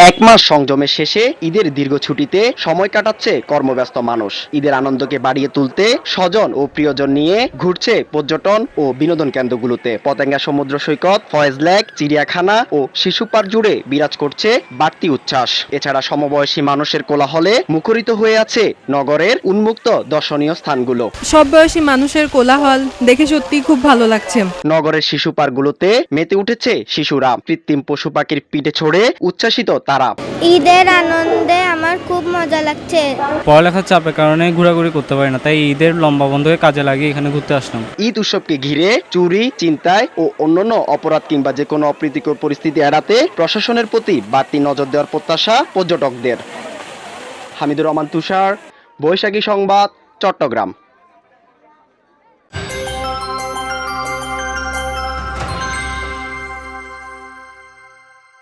এক মাস সংযমের শেষে ঈদের দীর্ঘ ছুটিতে সময় কাটাচ্ছে কর্মব্যস্ত মানুষ। ঈদের আনন্দকে বাড়িয়ে তুলতে স্বজন ও প্রিয়জন নিয়ে ঘুরছে পর্যটন ও বিনোদন কেন্দ্রগুলোতে। পতেঙ্গা সমুদ্র সৈকত, ফয়েজ লেক, চিড়িয়াখানা ও শিশু পার্ক জুড়ে বিরাজ করছে বাড়তি উচ্ছ্বাস। এছাড়া সমবয়সী মানুষের কোলাহলে মুখরিত হয়ে আছে নগরের উন্মুক্ত দর্শনীয় স্থানগুলো। সব বয়সী মানুষের কোলাহল দেখে সত্যি খুব ভালো লাগছে। নগরের শিশু পার্কগুলোতে মেতে উঠেছে শিশুরা। কৃত্রিম পশু পাখির পিঠে চড়ে উচ্ছ্বাসিত তারা। ঈদের আনন্দে আমার খুব মজা লাগছে। পড়ালেখার চাপের কারণে ঘোরাঘুরি করতে পারি না, তাই ঈদের লম্বা বন্ধকে কাজে লাগিয়ে এখানে ঘুরতে আসলাম। ঈদ উৎসবকে ঘিরে চুরি, ছিনতাই ও অন্যান্য অপরাধ কিংবা যে কোনো অপ্রীতিকর পরিস্থিতি এড়াতে প্রশাসনের প্রতি বাড়তি নজর দেওয়ার প্রত্যাশা পর্যটকদের। হামিদুর রহমান তুষার, বৈশাখী সংবাদ, চট্টগ্রাম।